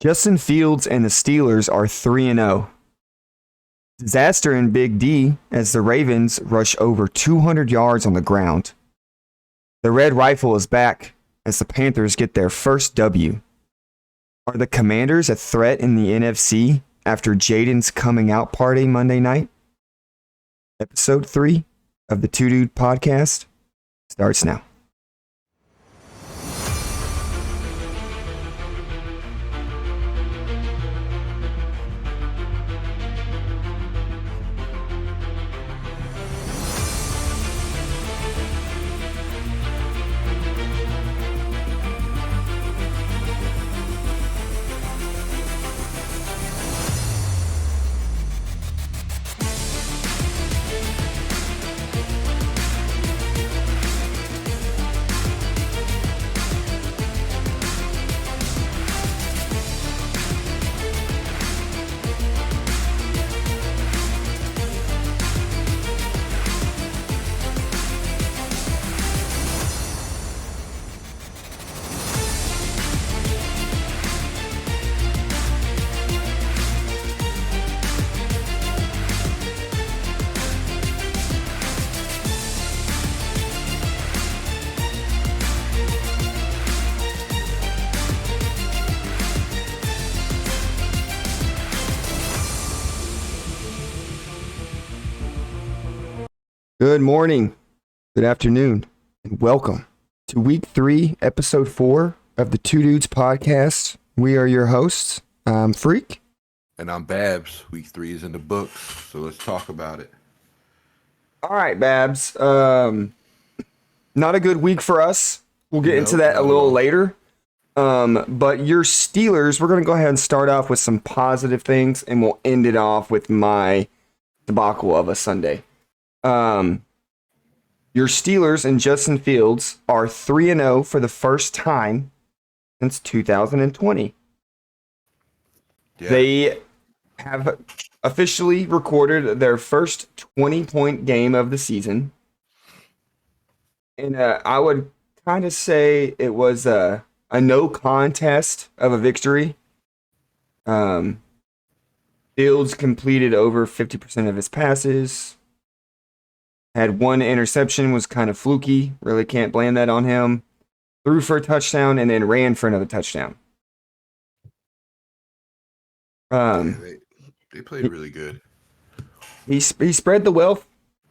Justin Fields and the Steelers are 3-0. Disaster in Big D as the Ravens rush over 200 yards on the ground. The Red Rifle is back as the Panthers get their first W. Are the Commanders a threat in the NFC after Jaden's coming out party Monday night? Episode 3 of the Two Dude Podcast starts now. Good morning, good afternoon, and welcome to week 3, episode 4 of the Two Dudes Podcast. We are your hosts. I'm Freak. And I'm Babs. Week 3 is in the books, so let's talk about it. All right, Babs. Not a good week for us. We'll get into that a little later. But your Steelers, we're going to go ahead and start off with some positive things, and we'll end it off with my debacle of a Sunday. Your Steelers and Justin Fields are 3-0 for the first time since 2020. Yeah. They have officially recorded their first 20-point game of the season. And I would kind of say it was a no contest of a victory. Fields completed over 50% of his passes. Had one interception, was kind of fluky. Really can't blame that on him. Threw for a touchdown and then ran for another touchdown. They played really good. He spread the wealth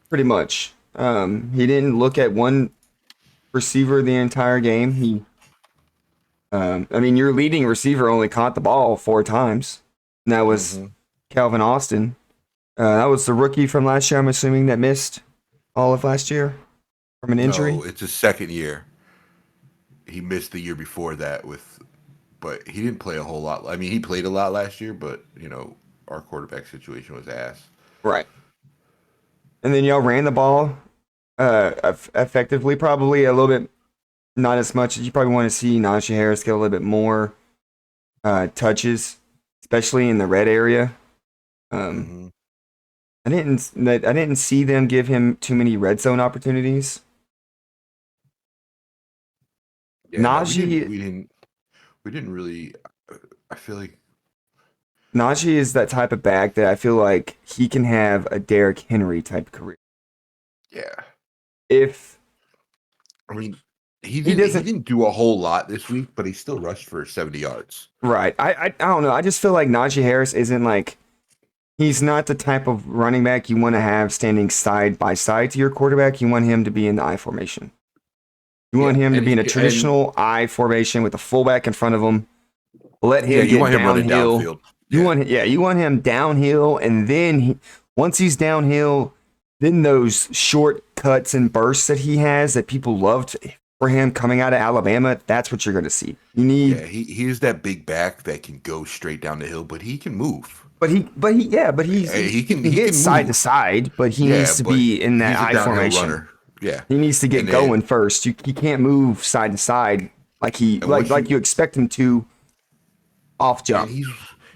pretty much. He didn't look at one receiver the entire game. Your leading receiver only caught the ball 4 times. And that was Calvin Austin. That was the rookie from last year, I'm assuming, that missed all of last year from an injury? No, it's his second year. He missed the year before that but he didn't play a whole lot. I mean, he played a lot last year, but, our quarterback situation was ass. Right. And then y'all ran the ball effectively, probably a little bit, not as much as you probably want to see Najee Harris get a little bit more touches, especially in the red area. I didn't see them give him too many red zone opportunities. Yeah, Najee, we didn't really. I feel like Najee is that type of back that I feel like he can have a Derrick Henry type career. Yeah. He didn't do a whole lot this week, but he still rushed for 70 yards. Right. I don't know. I just feel like Najee Harris isn't like. He's not the type of running back you want to have standing side by side to your quarterback. You want him to be in the I formation. You want him to be in a traditional I formation with a fullback in front of him. Let him get downhill. You want him downhill, and then once he's downhill, then those short cuts and bursts that he has that people loved for him coming out of Alabama, that's what you're going to see. He is that big back that can go straight down the hill, but he can move. He can get side to side, but he needs to be in that I formation. Runner. Yeah, he needs to get going first. He can't move side to side like you expect him to off jump.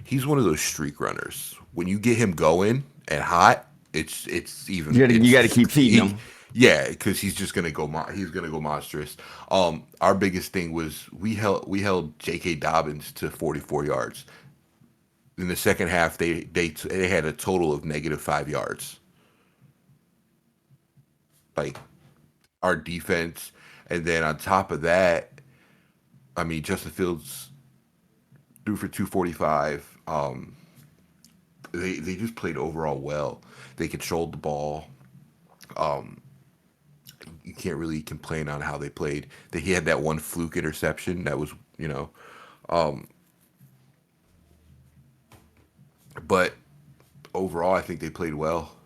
He's one of those streak runners. When you get him going and hot, it's even. You got to keep feeding him. Yeah, because he's just gonna go. He's gonna go monstrous. Our biggest thing was we held J.K. Dobbins to 44 yards. In the second half, they had a total of -5 yards. Like our defense, and then on top of that, I mean Justin Fields threw for 245. They just played overall well. They controlled the ball. Um, you can't really complain on how they played. He had that one fluke interception that was, um, but overall, I think they played well.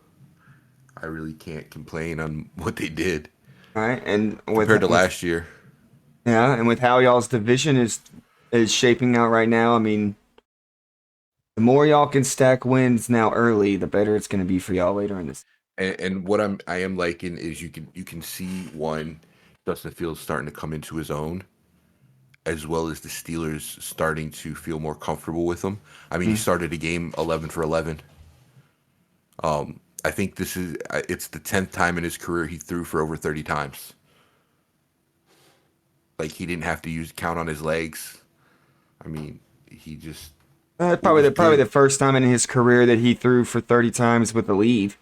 I really can't complain on what they did All right, and compared to with last year. yeah, and with how y'all's division is shaping out right now, I mean, the more y'all can stack wins now early, the better it's going to be for y'all later in this. And what I am liking is you can see one Justin Fields starting to come into his own, as well as the Steelers starting to feel more comfortable with him. I mean, he Mm. started a game 11 for 11. I think it's the 10th time in his career he threw for over 30 times. Like he didn't have to use count on his legs. I mean, he just it was Probably the good. first time in his career that he threw for 30 times with the lead.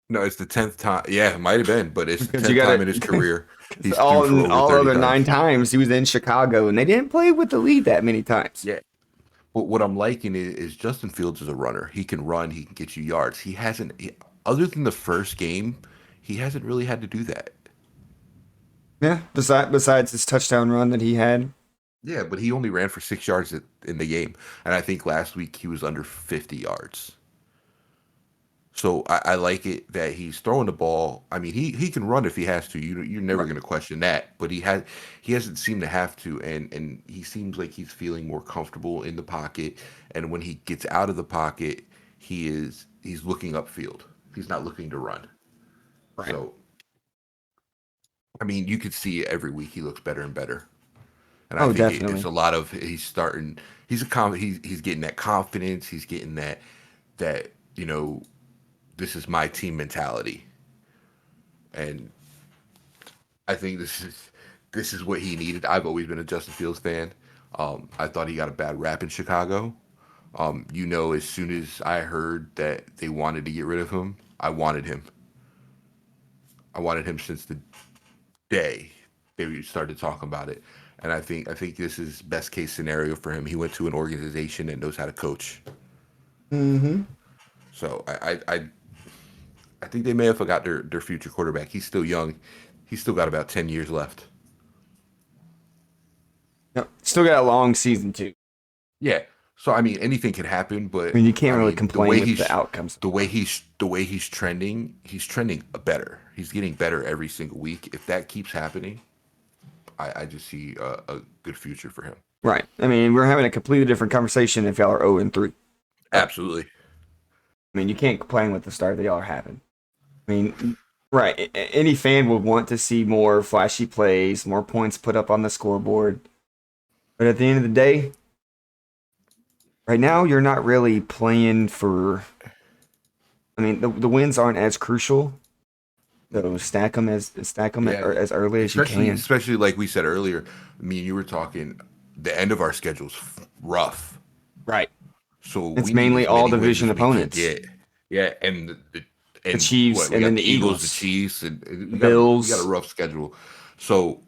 No, it's the 10th time. Yeah, it might have been, but it's the Because you 10th got time in his to, career because he's threw for over all 30 other nine times. times he was in Chicago and they didn't play with the lead that many times. Yeah. But what I'm liking is Justin Fields is a runner. He can run. He can get you yards. He hasn't, other than the first game, he hasn't really had to do that. Yeah. Besides his touchdown run that he had. Yeah, but he only ran for 6 yards in the game, and I think last week he was under 50 yards. So I like it that he's throwing the ball. I mean, he can run if he has to. You're never Right. going to question that. But he hasn't seemed to have to, and he seems like he's feeling more comfortable in the pocket. And when he gets out of the pocket, he's looking upfield. He's not looking to run. Right. So I mean, you could see every week he looks better and better. And I Oh, think it's definitely. a lot of he's starting. He's getting that confidence. He's getting that this is my team mentality. And I think this is what he needed. I've always been a Justin Fields fan. I thought he got a bad rap in Chicago. As soon as I heard that they wanted to get rid of him, I wanted him. I wanted him since the day they started talking about it. And I think this is best case scenario for him. He went to an organization that knows how to coach. Mm-hmm. So I think they may have forgot their future quarterback. He's still young. He's still got about 10 years left. Yep. Still got a long season too. Yeah. So I mean, anything can happen, I but mean, you can't I really mean, complain with the outcomes. the way he's trending better. He's getting better every single week. If that keeps happening, I just see a good future for him. Right. I mean, we're having a completely different conversation if y'all are 0 and 3. So, Absolutely. I mean, you can't complain with the start that y'all are having. I mean, right. Any fan would want to see more flashy plays, more points put up on the scoreboard. But at the end of the day, right now, you're not really playing for. I mean, the wins aren't as crucial. So stack them Yeah. as early as you Especially can. especially like we said earlier, me and you were talking. The end of our schedule's rough. Right. So It's we need mainly as all many wins division as we can opponents. get. Yeah, The and Chiefs what we and then got the the Eagles, the Eagles, Chiefs, and the we got a Bills. rough schedule. So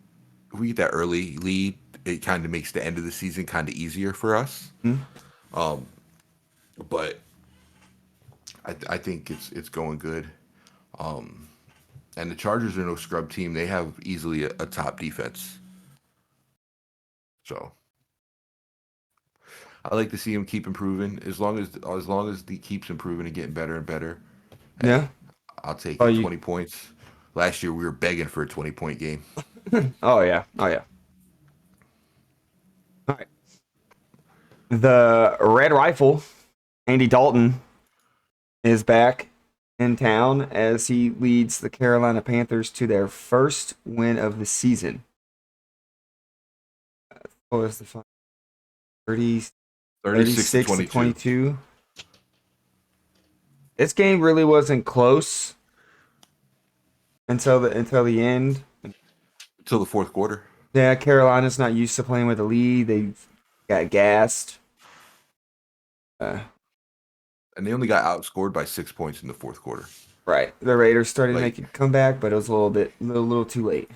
if we get that early lead, it kind of makes the end of the season kind of easier for us. Hmm? But I think it's going good. And the Chargers are no scrub team. They have easily a top defense. So I like to see him keep improving. As long as he keeps improving and getting better and better. Hey, Yeah. I'll take Oh, it. you. 20 points. Last year we were begging for a 20-point game. Oh yeah. Oh yeah. All right. The Red Rifle, Andy Dalton, is back in town as he leads the Carolina Panthers to their first win of the season. What was the final? 30, 36 to 36 to 22. 22. This game really wasn't close. until the end. until the fourth quarter. Yeah, Carolina's not used to playing with a lead. They got gassed. Uh, And they only got outscored by 6 points in the fourth quarter. right. The Raiders started Like making a comeback, but it was a little too late.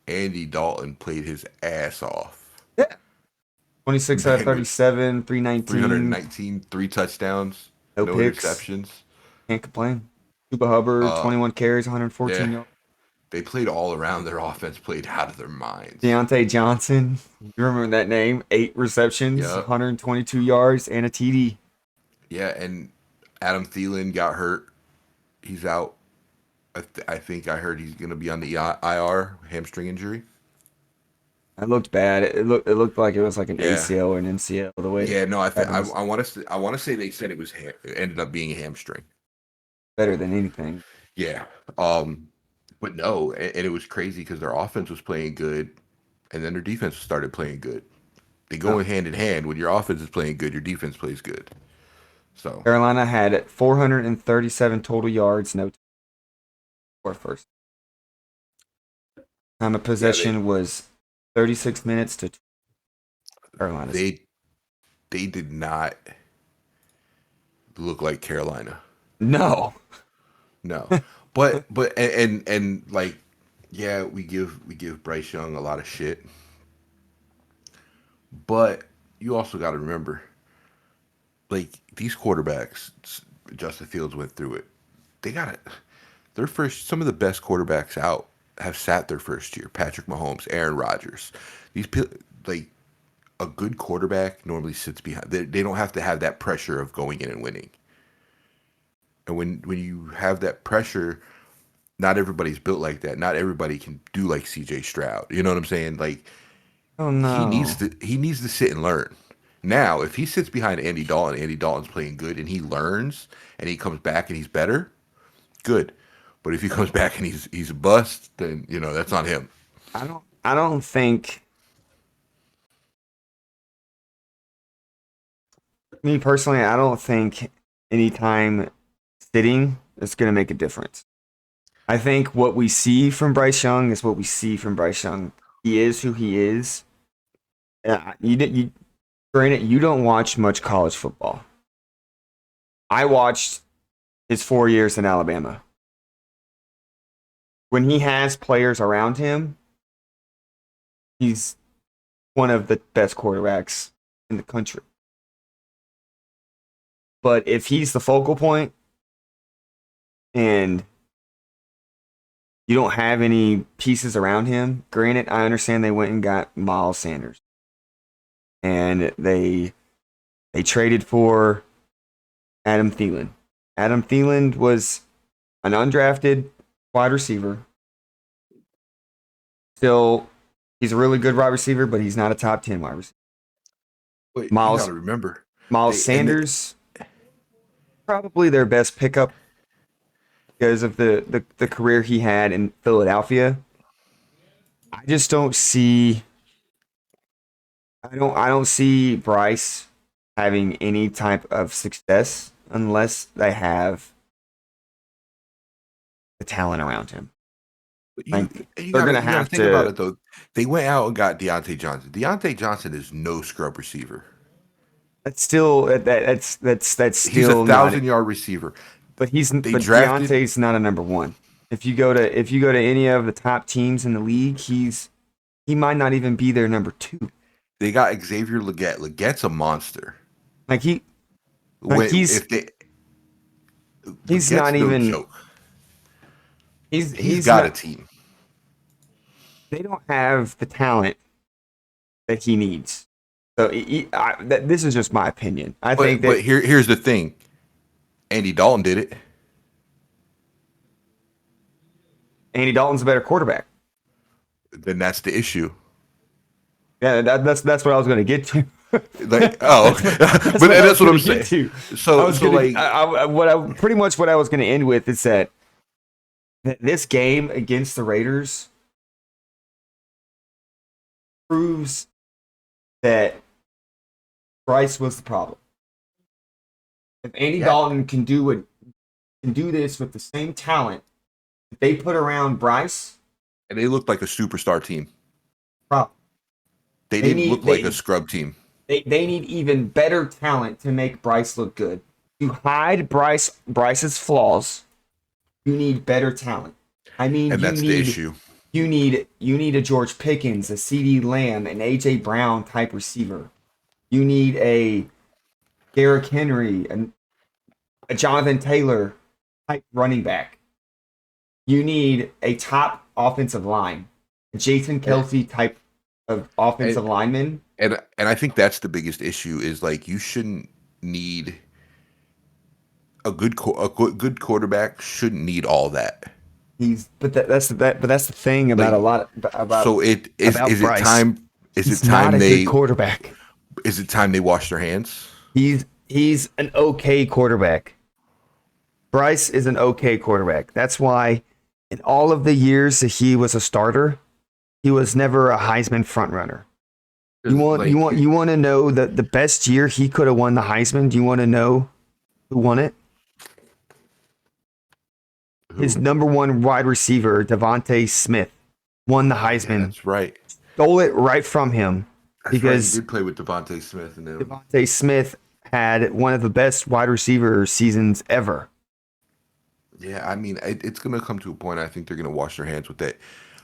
Andy Dalton played his ass off. Yeah. 26 out of Man was 37, 319, 319, 3 touchdowns, no no picks. interceptions. Can't complain. Chuba Hubbard, Uh, 21 carries, 114 yeah, yards. they played all around. Their offense played out of their minds. Deontay Johnson, you remember that name? 8 receptions, Yep. 122 yards, and a TD. Yeah, and Adam Thielen got hurt. He's out. I think I heard he's going to be on the IR, hamstring injury. It looked bad. It looked like it was like an Yeah. ACL or an MCL the way Yeah, no, that was I want to say they said it ended up being a hamstring. better than anything. Yeah. But no, and it was crazy because their offense was playing good, and then their defense started playing good. They go No. in hand in hand. When your offense is playing good, your defense plays good. So Carolina had 437 total yards, no for first. Time of yeah, possession was 36 minutes to Carolina's. they they did not look like Carolina. No. No, but like, yeah, we give Bryce Young a lot of shit, but you also got to remember, like these quarterbacks, Justin Fields went through it. They got it. Their first, some of the best quarterbacks out have sat their first year. Patrick Mahomes, Aaron Rodgers. Like a good quarterback normally sits behind. They don't have to have that pressure of going in and winning. And when you have that pressure, not everybody's built like that. Not everybody can do like CJ Stroud. You know what I'm saying? Like Oh he no. needs to sit and learn. Now, if he sits behind Andy Dalton, Andy Dalton's playing good and he learns and he comes back and he's better, good. But if he comes back and he's a bust, then that's on him. I don't think me personally, I don't think anytime sitting is going to make a difference. I think what we see from Bryce Young is what we see from Bryce Young. He is who he is. Granted, you don't watch much college football. I watched his 4 years in Alabama. When he has players around him, he's one of the best quarterbacks in the country. But if he's the focal point and you don't have any pieces around him, granted, I understand they went and got Miles Sanders. And they traded for Adam Thielen. Adam Thielen was an undrafted wide receiver. Still, he's a really good wide receiver, but he's not a top 10 wide receiver. But you got Miles to remember, Miles they and they, Sanders, probably their best pickup because of the career he had in Philadelphia. I just don't see I don't see Bryce having any type of success unless they have the talent around him. but Like you they're gotta gonna you gotta have think about to. it though. They went out and got Deontay Johnson. Deontay Johnson is no scrub receiver. That's still that's He's a still not. 1,000 yard receiver. They But drafted. Deontay's not a number one. If you go to any of the top teams in the league, he might not even be their number two. They got Xavier Leggett. Leggett's a monster. Like he like When he's if they he's not Leggett's no even joke. He's he's got a not. team. They don't have the talent that he needs. So this is just my opinion. I think But that here's the thing. Andy Dalton did it. Andy Dalton's a better quarterback. Then that's the issue. Yeah, that's what I was going to get to. Like, oh, That's but what I was that's what going I'm to get saying. to. I So was so going like to what I pretty much what I was going to end with is that this game against the Raiders proves that Bryce was the problem. If Andy yeah, Dalton can do this with the same talent If they put around Bryce, And they looked like a superstar team. bro, They they didn't need look like a they scrub team. they need even better talent to make Bryce look good. To hide Bryce's flaws, you need better talent. I mean, And that's the issue. you need a George Pickens, a CD Lamb, an AJ Brown type receiver. You need a Derrick Henry, a Jonathan Taylor type running back. You need a top offensive line, a Jason And, Kelsey type of offensive and lineman. and I think that's the biggest issue is like you shouldn't need a good quarterback shouldn't need all that. But that's the thing about Like about so is it Bryce. time He's not a good quarterback. is it time they wash their hands? He's an okay quarterback. Bryce is an okay quarterback. That's why in all of the years that he was a starter, he was never a Heisman frontrunner. You want to know that the best year he could have won the Heisman? Do you want to know who won it? His Who? number one wide receiver, Devontae Smith, won the Oh yeah, Heisman. that's right. Stole it right from him That's right. He because did play with Devontae Smith and them. Devontae Smith had one of the best wide receiver seasons ever. Yeah, I mean, it's going to come to a point. I think they're going to wash their hands with that.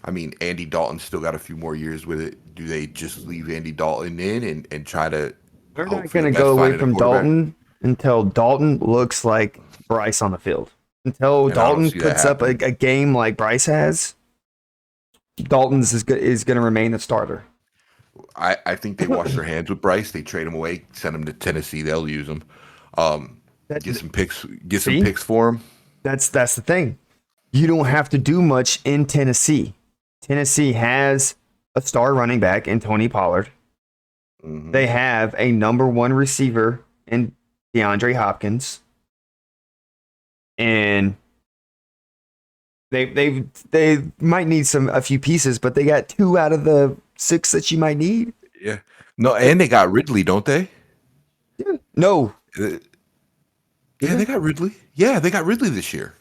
I mean, Andy Dalton's still got a few more years with it. Do they just leave Andy Dalton in and try to They're hope not for going the to go best away finding a from quarterback? Dalton until Dalton looks like Bryce on the field. Until And I don't Dalton see that puts up a happening. game like Bryce has, Dalton's is going to remain the starter. I think they wash their hands with Bryce. They trade him away, send him to Tennessee. They'll use him. That, Get some see, picks for him. that's the thing. You don't have to do much in Tennessee. Tennessee has a star running back in Tony Pollard. Hmm. They have a number one receiver in DeAndre Hopkins, and they might need a few pieces, but they got two out of the six that you might need. Yeah. No, and they got Ridley, don't they? Yeah. No, Uh, do Yeah, they they? got Ridley. Yeah, they got Ridley this year.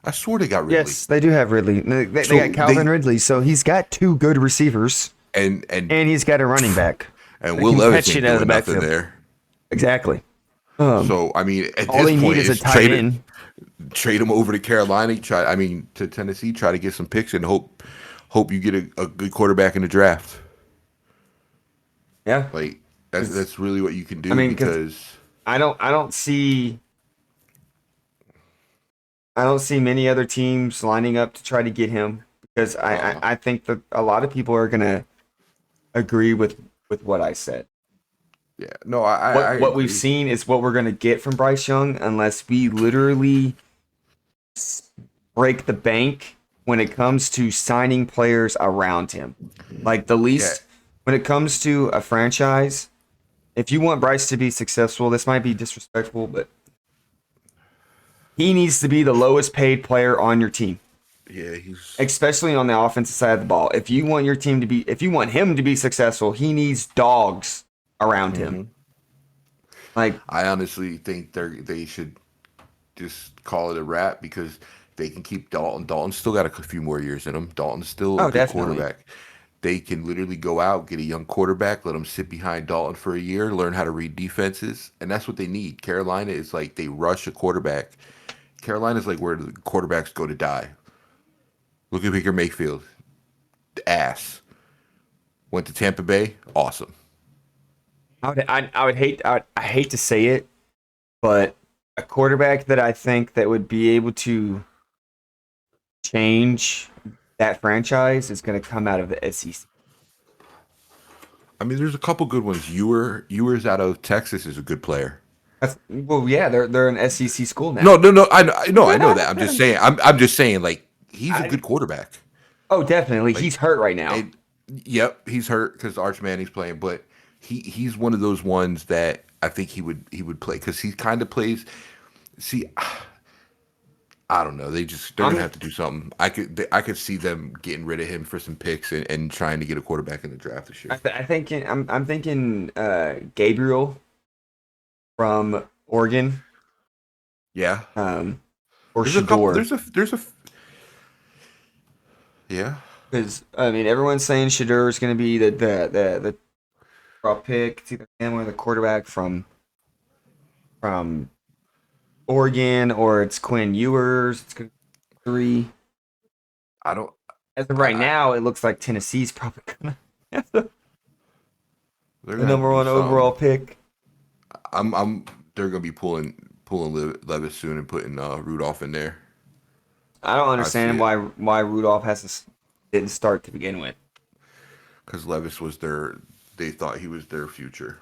I swore they got Ridley. Yes, they do have Ridley. They got So Calvin Ridley, so he's got two good receivers, and and and he's got a running back and that Will can Levis catch ain't it out of the doing nothing backfield. there. Exactly. So I mean, at All this they need point, is a is tight end. trade him over to Carolina. To Tennessee, try to get some picks and hope you get a good quarterback in the draft. Yeah, Like because that's really what you can I do mean, because because I don't see many other teams lining up to try to get him because uh, I think that a lot of people are gonna agree with what I said. yeah, no, I What we've agree. seen is what we're gonna get from Bryce Young unless we literally break the bank when it comes to signing players around him. Like the Yeah, least when it comes to a franchise, if you want Bryce to be successful, this might be disrespectful, but he needs to be the lowest paid player on your team, yeah, he's. especially on the offensive side of the ball. If you want him to be successful, he needs dogs around him. Mhm. Like, I honestly think they should just call it a wrap because they can keep Dalton. Dalton's still got a few more years in him. Dalton's still a oh, good definitely. quarterback. They can literally go out, get a young quarterback, let him sit behind Dalton for a year, learn how to read defenses, and that's what they need. Carolina is like they rush a quarterback. Carolina's like where the quarterbacks go to die. Look at Baker Mayfield, ass. Went to Tampa Bay, awesome. I hate to say it, but a quarterback that I think that would be able to change that franchise is going to come out of the SEC. I mean, there's a couple good ones. Ewers out of Texas is a good player. Well, yeah, they're an SEC school No, now. no, no. I know that. I'm just saying. I'm just saying. Like he's a I, good quarterback. oh, definitely. Like, He's hurt right now. and yep, he's hurt because Arch Manning's playing, but he's one of those ones that I think he would play because he kind of plays. See, I don't know. They're gonna I'm have to do something. I could see them getting rid of him for some picks and trying to get a quarterback in the draft this year. I'm thinking Gabriel from Oregon, Yeah, or there's a couple. Shador. There's a Yeah. Because I mean, everyone's saying Shadur is going to be the draw pick. It's either him or the quarterback from Oregon, or it's Quinn Ewers. It's going to be three. I don't. As of right I now, it looks like Tennessee's probably going to have they're the gonna have to number do one overall something. pick. I'm. They're gonna be pulling Levis soon and putting Rudolph in there. I don't I see understand it why Rudolph didn't start to begin with. because Levis was their. They thought he was their future.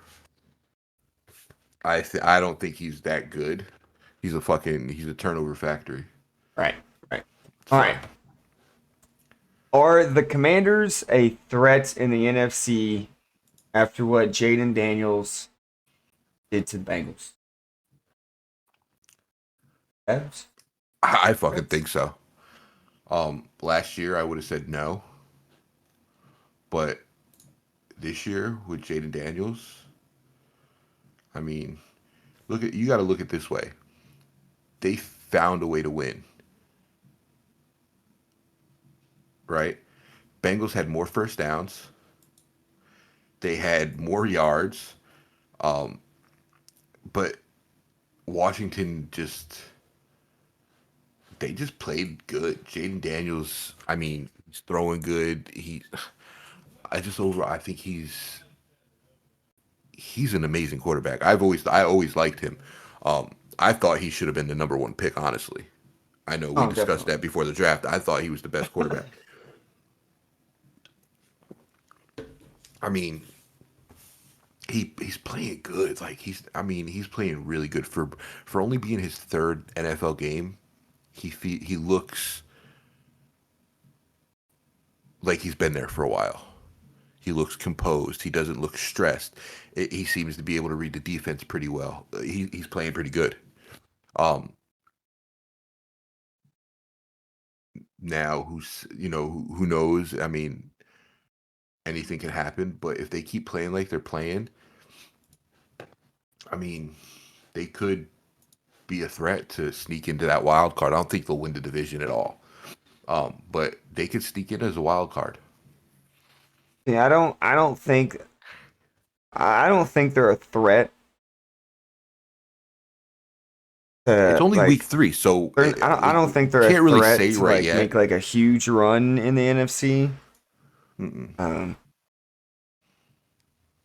I don't think he's that good. He's a turnover factory. Right, right. All right. So Are the Commanders a threat in the NFC after what Jaden Daniels did to the Bengals? Yes. I fucking Threats? think so. Last year I would have said no, but this year with Jaden Daniels, I mean, you got to look at this way. They found a way to win, right? Bengals had more first downs. They had more yards, um, but Washington they just played good. Jaden Daniels, I mean, he's throwing good. I think he's an amazing quarterback. I always liked him. I thought he should have been the number one pick. Honestly, I know we Oh, discussed definitely. that before the draft. I thought he was the best quarterback. I mean, he's playing good. Like he's playing really good for only being his third NFL game. He looks like he's been there for a while. He looks composed. He doesn't look stressed. He seems to be able to read the defense pretty well. He's playing pretty good. Um, Now who knows? I mean, anything can happen. But if they keep playing like they're playing, I mean, they could be a threat to sneak into that wild card. I don't think they'll win the division at all. But they could sneak in as a wild card. Yeah, I don't think they're a threat It's to only week like. 3, so I don't think they're a can't really threat say to right like yet. make like a huge run in the NFC. Mm-mm. Um,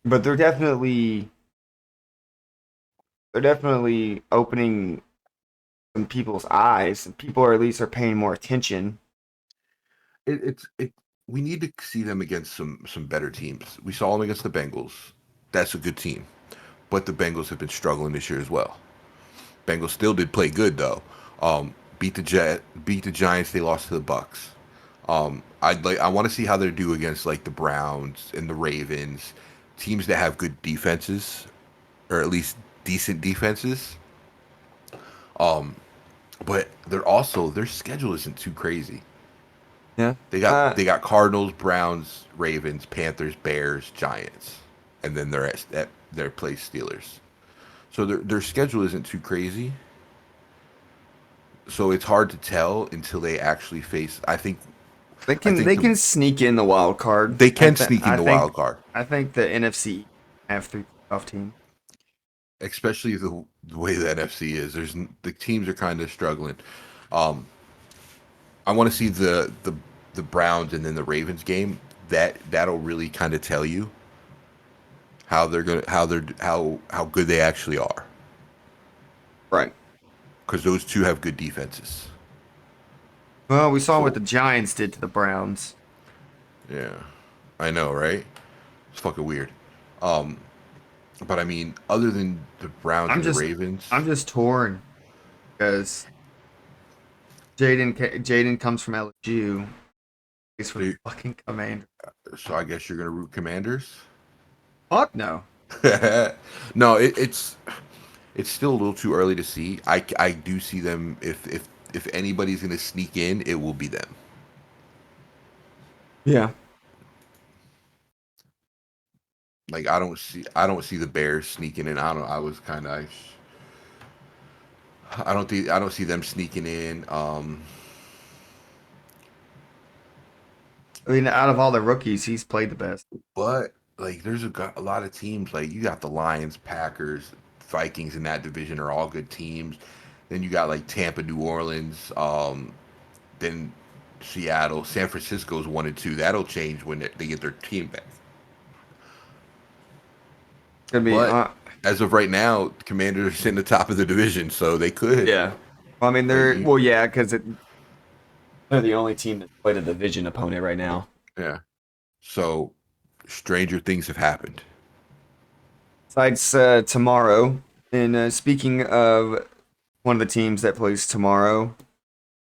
but they're definitely opening some people's eyes. People are at least are paying more attention. It's it. We need to see them against some better teams. We saw them against the Bengals. That's a good team, but the Bengals have been struggling this year as well. Bengals still did play good though. Beat the Giants. They lost to the Bucks. I want to see how they do against like the Browns and the Ravens, teams that have good defenses or at least decent defenses. Um, but their schedule isn't too crazy. Yeah. They got Cardinals, Browns, Ravens, Panthers, Bears, Giants, and then at their place Steelers. So their schedule isn't too crazy. So it's hard to tell until they actually face. I think They can sneak in the wild card. they can sneak in the wild card, I think the NFC have three playoff teams. especially the way the NFC is. The teams are kind of struggling. Um, I want to see the Browns and then the Ravens game. That'll really kind of tell you how good they actually are Right. because those two have good defenses. Well, we saw what So the Giants did to the Browns. yeah, I know, right? It's fucking weird. Um, but I mean, other than the Browns I'm and the just Ravens, I'm just torn because Jaden comes from LSU. He's for the so, fucking Commander. so I guess you're gonna root Commanders. Fuck no. No, it's still a little too early to see. I do see them if anybody's gonna sneak in, it will be them. Yeah. Like I don't see the Bears sneaking in. I don't. I was kind of. I don't see them sneaking in. I mean, out of all the rookies, he's played the best. But like, there's a lot of teams. Like, you got the Lions, Packers, Vikings in that division are all good teams. Then you got like Tampa, New Orleans, then Seattle, San Francisco's 1 and 2. That'll change when they get their team back. It's gonna be, But as of right now, the Commanders are sitting at the top of the division, so they could. yeah. Well, I mean, yeah, because they're the only team that's played a division opponent right now. Yeah. So stranger things have happened. Besides tomorrow, and speaking of one of the teams that plays tomorrow,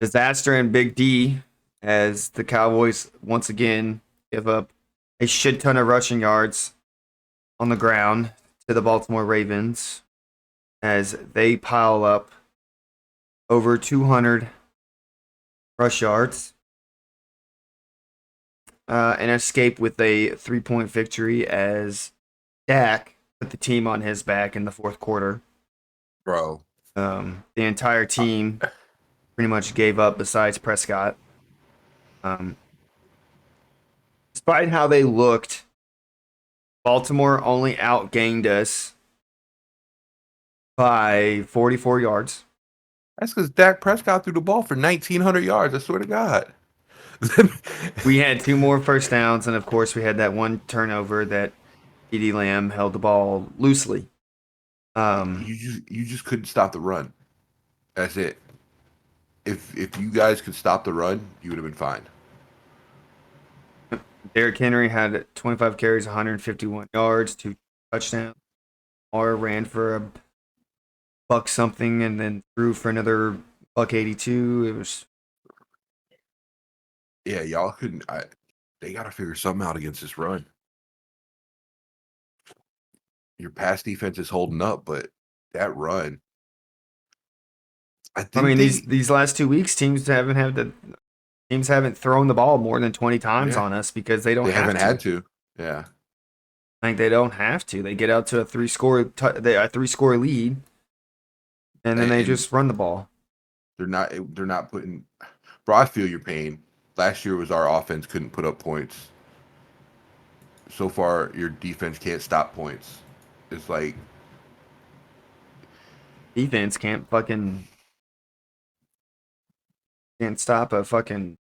disaster in Big D, as the Cowboys once again give up a shit ton of rushing yards on the ground to the Baltimore Ravens, as they pile up over 200 rush yards and escape with a 3-point victory as Dak put the team on his back in the fourth quarter. Bro. The entire team pretty much gave up besides Prescott. Despite how they looked, Baltimore only outgained us by 44 yards. That's because Dak Prescott threw the ball for 1,900 yards. I swear to God. We had 2 more first downs, and of course, we had that one turnover that CeeDee Lamb held the ball loosely. You just couldn't stop the run. That's it. If you guys could stop the run, you would have been fine. Derrick Henry had 25 carries, 151 yards, 2 touchdowns. Or ran for a buck something, and then threw for another $182. It was Yeah, y'all couldn't. They got to figure something out against this run. Your pass defense is holding up, but that run. I mean, these last 2 weeks, teams haven't thrown the ball more than 20 times on us because they haven't had to. Yeah. Like, they don't have to. They get out to a 3-score lead, and then they just run the ball. They're not putting. Bro, I feel your pain. Last year was our offense couldn't put up points. So far, your defense can't stop points. It's like defense can't stop a fucking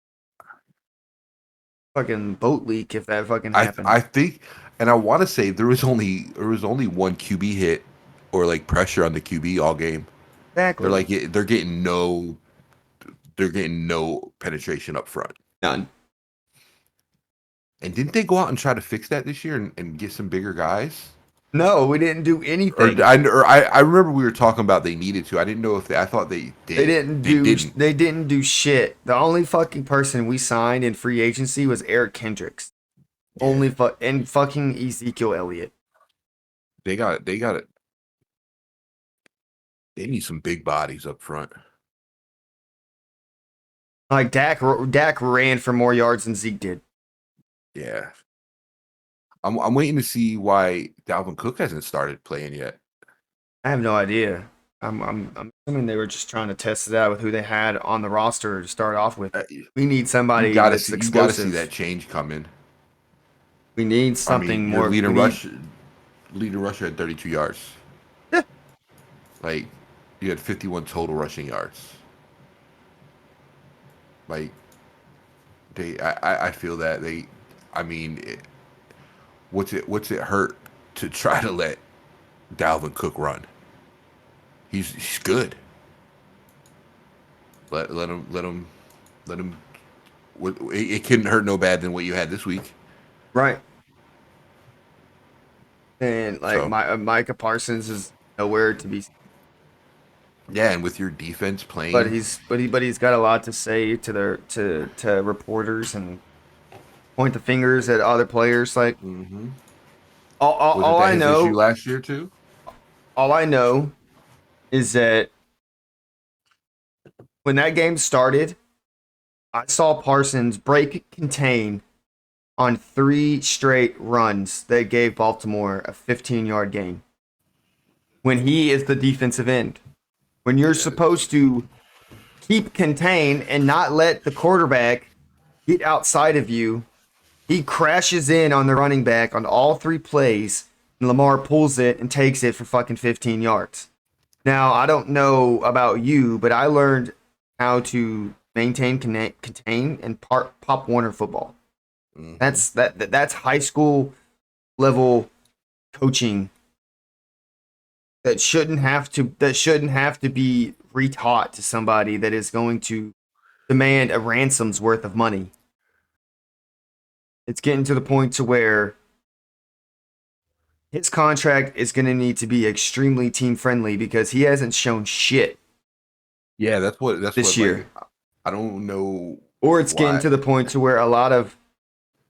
boat leak if that fucking happens. I think, and I want to say there was only one QB hit or like pressure on the QB all game. Exactly. They're getting no penetration up front. None. And didn't they go out and try to fix that this year and get some bigger guys? No, we didn't do anything. I remember we were talking about they needed to. I didn't know if I thought they did. They didn't do shit. The only fucking person we signed in free agency was Eric Kendricks. Yeah. And fucking Ezekiel Elliott. They got it. They need some big bodies up front. Like Dak ran for more yards than Zeke did. Yeah. I'm waiting to see why Dalvin Cook hasn't started playing yet. I have no idea. I'm assuming they were just trying to test it out with who they had on the roster to start off with. We need somebody that's explosive. You got to see that change coming. We need something more. Leader rusher had 32 yards. Yeah. Like, you had 51 total rushing yards. Like, I feel that what's it hurt to try to let Dalvin Cook run? He's good. Let him. It couldn't hurt no bad than what you had this week, right? And Micah Parsons is nowhere to be. Yeah, and with your defense playing, but he's got a lot to say to reporters and point the fingers at other players. Like, all I know last year too. All I know is that when that game started, I saw Parsons break contain on 3 straight runs that gave Baltimore a 15-yard gain. When he is the defensive end, when you're supposed to keep contain and not let the quarterback get outside of you He crashes in on the running back on all 3 plays, and Lamar pulls it and takes it for fucking 15 yards. Now, I don't know about you, but I learned how to maintain, connect, contain, and pop Warner football. Hmm. That's high school level coaching that shouldn't have to be retaught to somebody that is going to demand a ransom's worth of money. It's getting to the point to where his contract is going to need to be extremely team friendly because he hasn't shown shit Yeah, that's this what like year. I don't know Or it's getting why. to the point to where a lot of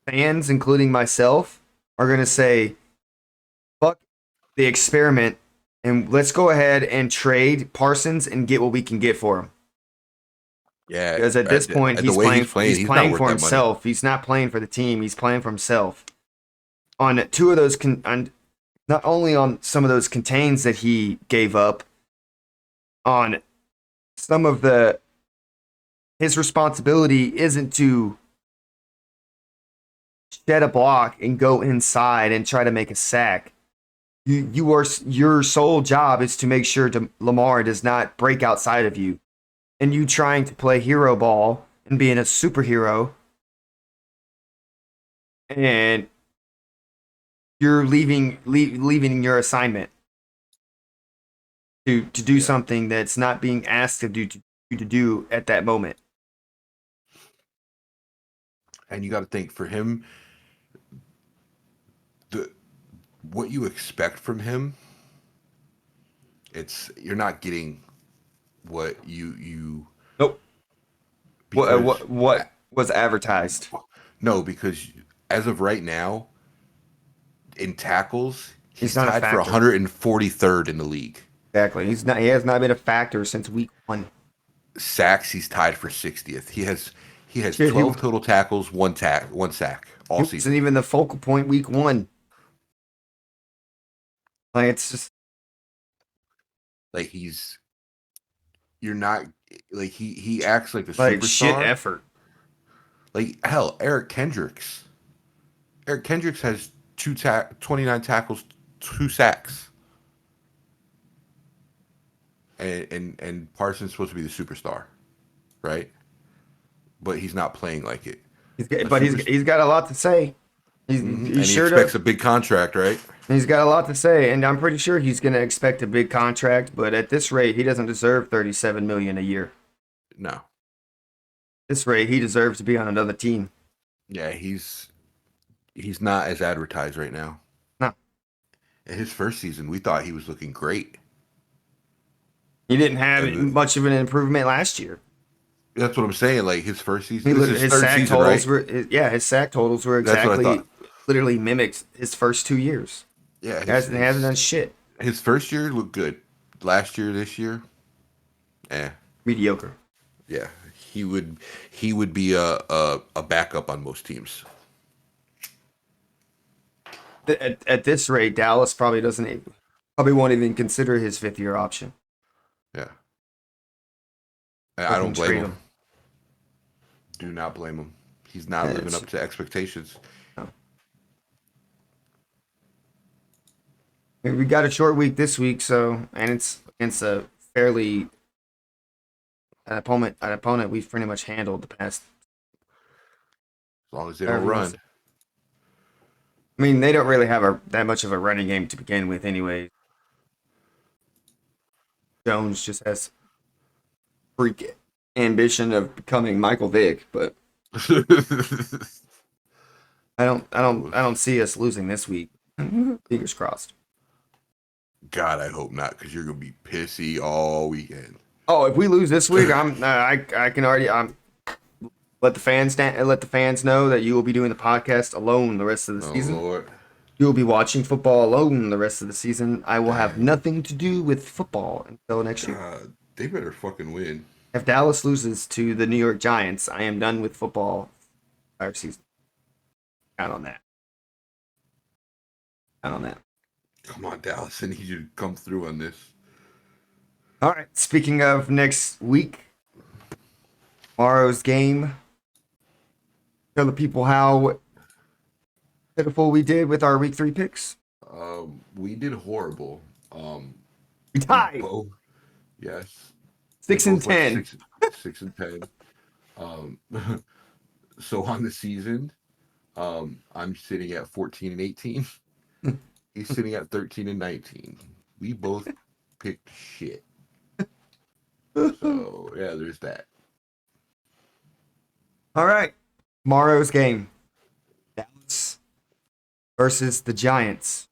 fans, including myself, are going to say, fuck the experiment and let's go ahead and trade Parsons and get what we can get for him. Yeah, Because at this point, at the way he's playing, he's he's not playing worth for that money. himself. He's not playing for the team. He's playing for himself. On two of those, on not only on some of those contains that he gave up, on some of the his responsibility isn't to shed a block and go inside and try to make a sack. Your sole job is to make sure Lamar does not break outside of you, and you trying to play hero ball and being a superhero, and you're leaving your assignment to do Yeah, something that's not being asked of you to do at that moment. and you got to think for him, the what you expect from him, it's you're not getting what you Nope. because What was advertised? no, because as of right now in tackles, He's he's not a tied for factor. 143rd in the league. Exactly. He's not. He has not been a factor since week one. Sacks, he's tied for 60th. He has Shit, 12 total tackles, one sack he all wasn't season. even the focal point week one. Like it's just Like you're not like he acts like a like shit superstar. effort. Like hell, Eric Kendricks has 29 tackles, 2 sacks. And Parsons supposed to be the superstar, right? But he's not playing like it. A But super he's got a lot to say. He and he sure expects does. a big contract, right? He's got a lot to say, and I'm pretty sure he's going to expect a big contract. But at this rate, he doesn't deserve 37 million a year. No. This rate, he deserves to be on another team. Yeah, he's not as advertised right now. No, In his first season, we thought he was looking great. he didn't have And much of an improvement last year. that's what I'm saying. Like his first season, He this is his his third sack season, totals right? were yeah, his sack totals were That's what I exactly thought. literally mimicked his first 2 years. Yeah, He hasn't done shit. his first year looked good. Last year, this year, eh. Mediocre. Yeah, he would be a backup on most teams. At this rate, Dallas probably won't even consider his 5th year option. Yeah, I don't Fucking blame trade him. him. Do not blame him. He's not Yeah, living up to expectations. no. We got a short week this week, so and it's against a fairly an opponent we've pretty much handled the past. As long as they don't However you want to run. say. I mean, they don't really have that much of a running game to begin with, anyway. Jones just has freak ambition of becoming Michael Vick, but I don't see us losing this week. Fingers crossed. God, I hope not, because you're gonna be pissy all weekend. Oh, if we lose this week, I can already let the fans know that you will be doing the podcast alone the rest of the Oh season. Lord. You will be watching football alone the rest of the season. I will have nothing to do with football until next year. God, they better fucking win. If Dallas loses to the New York Giants, I am done with football entire season. Count on that. Count on that. Come on, Dallas. I need you to come through on this. All right. Speaking of next week, tomorrow's game. Tell the people how pitiful we did with our week 3 picks. We did horrible. We We tied both, yes, we 6 and both went 10. 6 and 10. Um, so on the season, I'm sitting at 14 and 18. He's sitting at 13 and 19. We both picked shit. So yeah, there's that. All right. Tomorrow's game. Dallas versus the Giants.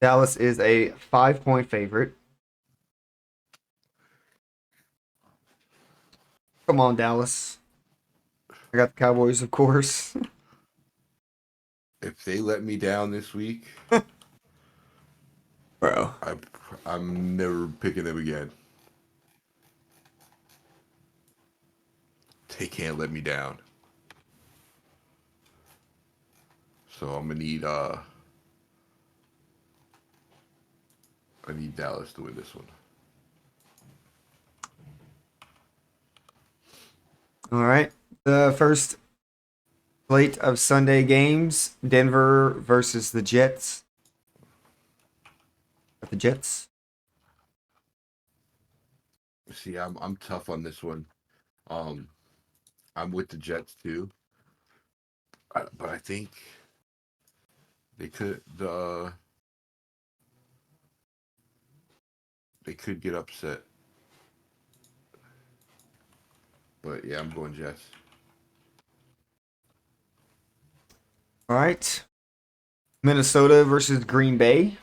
Dallas is a 5-point favorite. Come on, Dallas. I got the Cowboys, of course. If they let me down this week, Bro. I, I'm never picking them again. They can't let me down. So I'm gonna need I need Dallas to win this one. All right. The first slate of Sunday games, Denver versus the Jets. The Jets. See, I'm tough on this one. Um, I'm with the Jets too, but I think they could get upset. But yeah, I'm going Jets. All right. Minnesota versus Green Bay.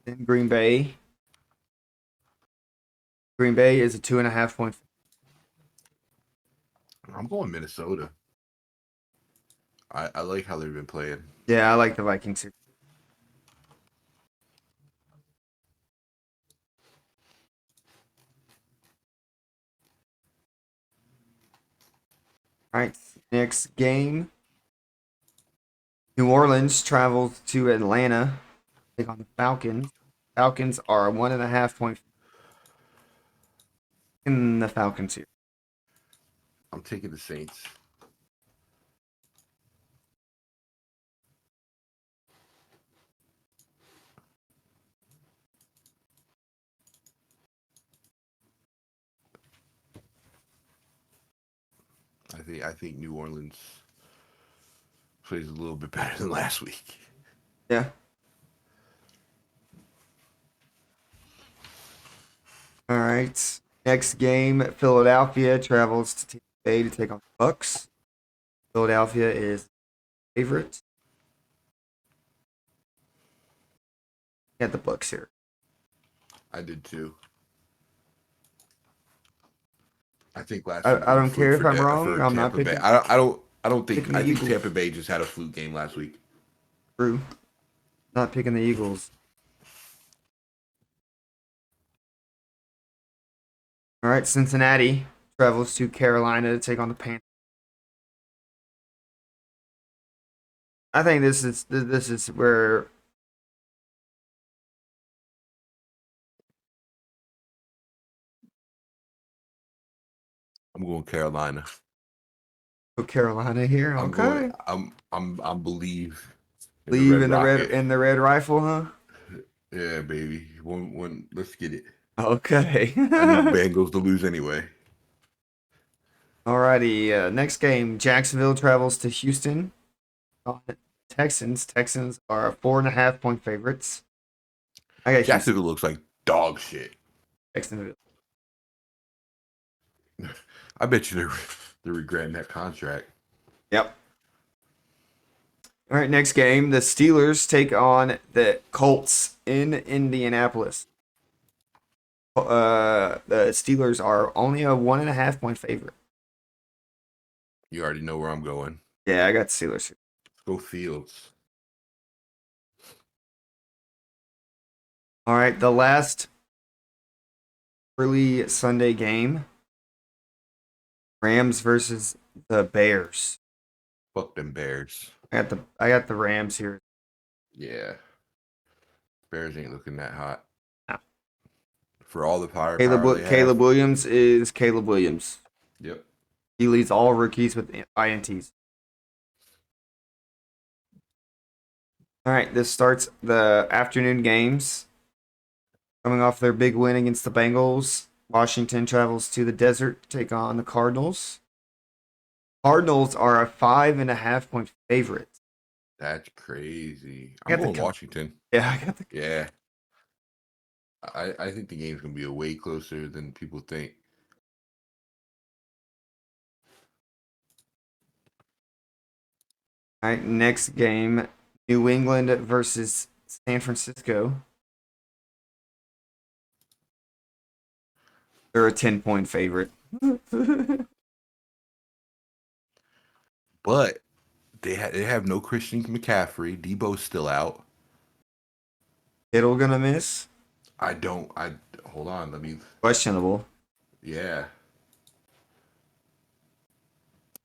In Green Bay. Green Bay is a 2.5-point. I'm going Minnesota. I like how they've been playing. Yeah, I like the Vikings here. All right. Next game. New Orleans travels to Atlanta. Take on the Falcons. Falcons are a 1.5-point in the Falcons here. I'm taking the Saints. I think New Orleans plays a little bit better than last week. Yeah. All right. Next game, Philadelphia travels to Tampa Bay to take on the Bucks. Philadelphia is favorite. Get the Bucks here. I did too. I think last week I was a don't care fluke if I'm wrong. for I'm not Tampa Bay. picking. I don't think Picking the I think Eagles. Tampa Bay just had a fluke game last week. True. Not picking the Eagles. All right. Cincinnati travels to Carolina to take on the Panthers. I think this is where I'm going Carolina. Carolina here. I'm going. Okay. I'm believe in the Leave Red in the red Rocket. in the red rifle, huh? Yeah, baby. One. Let's get it. Okay. I need the Bengals to lose anyway. Alrighty. Next game, Jacksonville travels to Houston. Texans. Texans are 4.5-point favorites. I got Houston. Jacksonville looks like dog shit. Jacksonville. I bet you they're regretting that contract. Yep. All right, next game. The Steelers take on the Colts in Indianapolis. The Steelers are only a 1.5-point favorite. You already know where I'm going. Yeah, I got the Steelers here. Let's go Fields. All right, the last early Sunday game. Rams versus the Bears. Fuck them Bears. I got the Rams here. Yeah. Bears ain't looking that hot. No. For all the firepower they have. Caleb Williams is Caleb Williams. Yep. He leads all rookies with INTs. All right, this starts the afternoon games. Coming off their big win against the Bengals, Washington travels to the desert to take on the Cardinals. Cardinals are a 5.5 point favorite. That's crazy. I I'm got going the Washington. yeah, I got the Yeah. I think the game's gonna be way closer than people think. all right. Next game, New England versus San Francisco. They're a 10 point favorite. But they have no Christian McCaffrey. Debo's still out. Kittle gonna miss. I hold on, let me Questionable. yeah.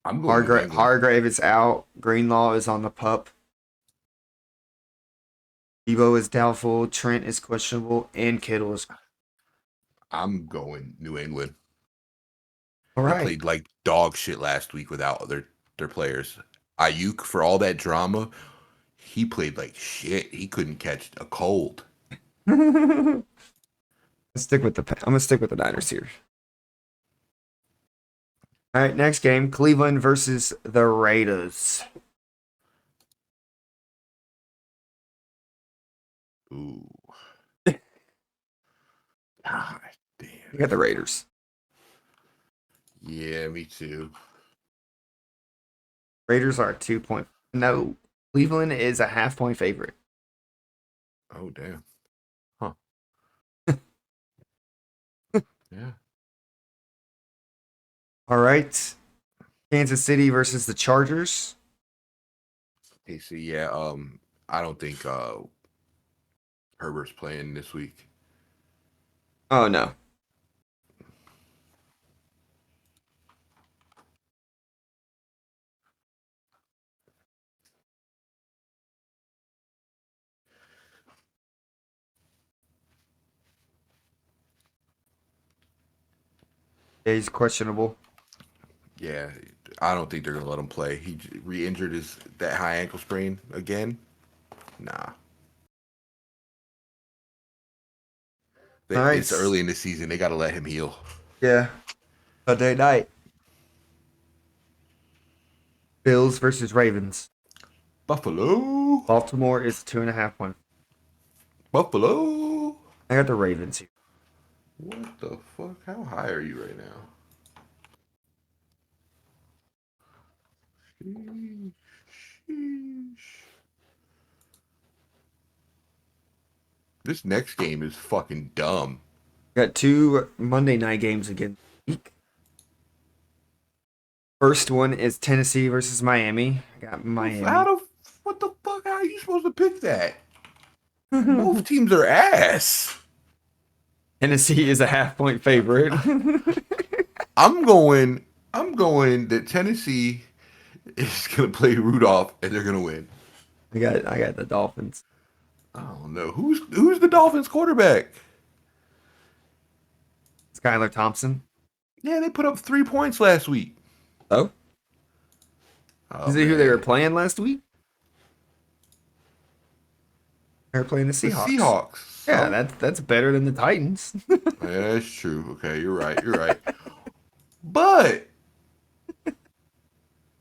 I'm going New England. Hargrave is out. Greenlaw is on the pup. Debo is doubtful. Trent is questionable, and Kittle is. I'm going New England. All They right. played like dog shit last week without their players. Ayuk, for all that drama, he played like shit. He couldn't catch a cold. I'm gonna stick with the Niners here. All right, next game, Cleveland versus the Raiders. Ooh. God You got damn. the Raiders. Yeah, me too. Raiders are a 2 point. No, Cleveland is a half-point favorite. Oh damn. Huh. Yeah. All right, Kansas City versus the Chargers. AC, yeah, I don't think Herbert's playing this week. Oh no. Yeah, he's questionable. Yeah, I don't think they're gonna let him play. He re-injured his that high ankle sprain again. Nah, All it's right. early in the season. They got to let him heal. Yeah. Sunday night. Bills versus Ravens. Buffalo, Baltimore is 2.5 point. Buffalo. I got the Ravens here. What the fuck? How high are you right now? Sheesh, sheesh. This next game is fucking dumb. Got two Monday night games again. First one is Tennessee versus Miami. I got How Miami. the what the fuck? How are you supposed to pick that? Both teams are ass. Tennessee is a half-point favorite. I'm going. I'm going that Tennessee is gonna play Rudolph and they're gonna win. I got the Dolphins. I don't know who's the Dolphins quarterback. Skylar Thompson. Yeah, they put up 3 points last week. Oh, Oh is it who they were man, playing last week? They were playing the the Seahawks. Seahawks. Yeah, So that's better than the Titans. yeah, that's true. Okay, you're right. You're right. But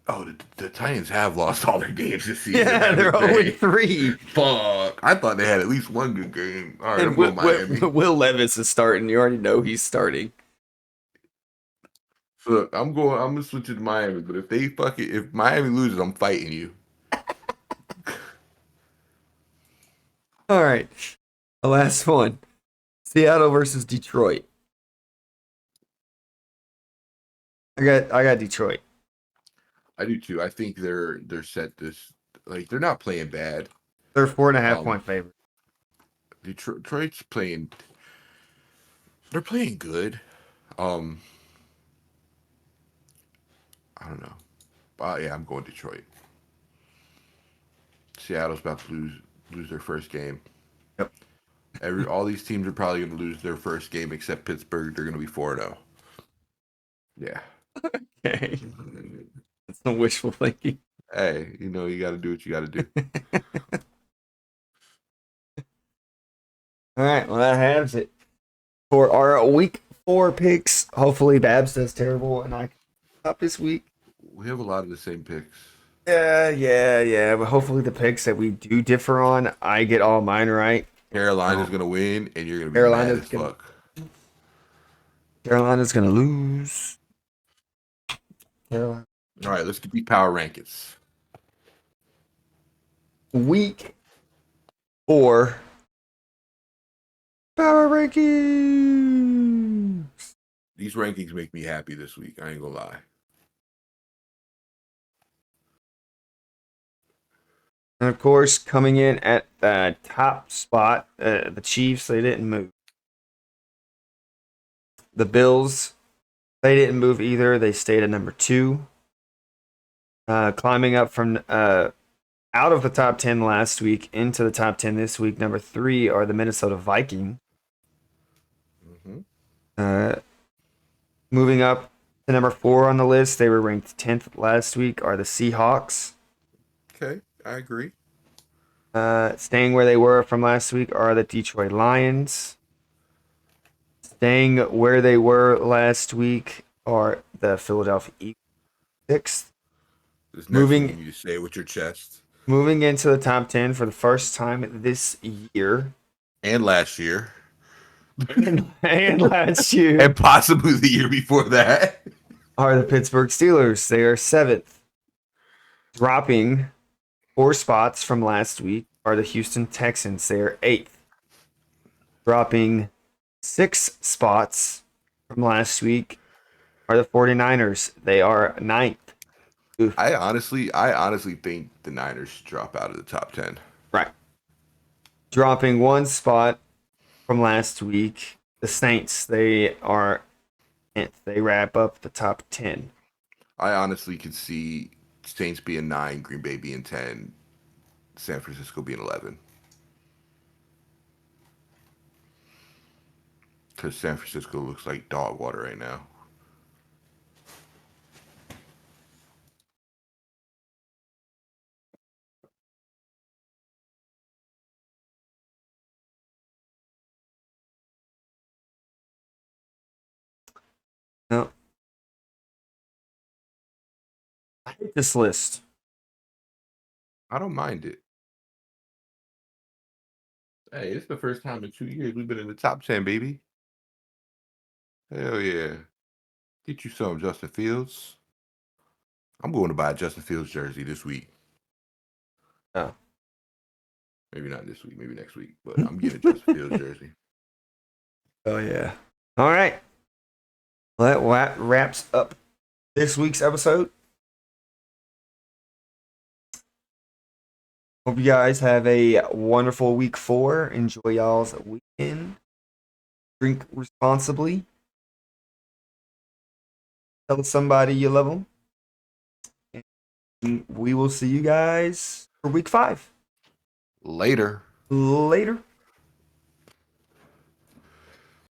oh, the Titans have lost all their games this season, Yeah, they're haven't 0 they? 3. Fuck. I thought they had at least one good game. All right, And I'm going Miami. Will Levis is starting. You already know he's starting. Look, I'm gonna switch it to Miami, but if Miami loses, I'm fighting you. All right. The last one. Seattle versus Detroit. I got Detroit. I do too. I think they're set this like they're not playing bad. They're 4.5 Um point favorite. Detroit's playing they're playing good. Um I don't know. Yeah, I'm going Detroit. Seattle's about to lose their first game. Yep. All these teams are probably going to lose their first game except Pittsburgh. They're going to be 4-0. Yeah. Okay. That's some wishful thinking. Hey, you got to do what you got to do. All right, well that has it for our week 4 picks. Hopefully Babs does terrible and I can top this week. We have a lot of the same picks. Yeah. But hopefully the picks that we do differ on, I get all mine right. Carolina's gonna win, and you're gonna be mad Carolina's as gonna fuck. Carolina's gonna lose. Carolina. All right, let's get these power rankings. Week 4 power rankings. These rankings make me happy this week. I ain't gonna lie. And of course, coming in at the top spot, the Chiefs, they didn't move. The Bills, they didn't move either. They stayed at number 2. Climbing up from out of the top 10 last week into the top 10 this week. Number 3 are the Minnesota Vikings. Moving up to number 4 on the list, they were ranked 10th last week, are the Seahawks. Okay, I agree. Staying where they were from last week are the Detroit Lions. Staying where they were last week are the Philadelphia Eagles. 6th. This next Moving- one you need to say it with your chest. Moving into the top 10 for the first time this year. And last year. And last year And possibly the year before that. are the Pittsburgh Steelers. They are 7th. Dropping 4 spots from last week are the Houston Texans. They are 8th. Dropping 6 spots from last week are the 49ers. They are 9th. Oof. I honestly think the Niners should drop out of the top 10. Right. Dropping 1 spot from last week, the Saints. They are 10th. They wrap up the top 10. I honestly could see Saints being 9, Green Bay being 10, San Francisco being 11. Because San Francisco looks like dog water right now. No. I hate this list. I don't mind it. Hey, it's the first time in 2 years we've been in the top 10, baby. Hell yeah. Get you some, Justin Fields. I'm going to buy a Justin Fields jersey this week. Oh. Maybe not this week, maybe next week, but I'm getting a Justin Fields jersey. Oh, yeah. All right. Well, that wraps up this week's episode. Hope you guys have a wonderful week 4. Enjoy y'all's weekend. Drink responsibly. Tell somebody you love them. And we will see you guys for week 5. Later. Later.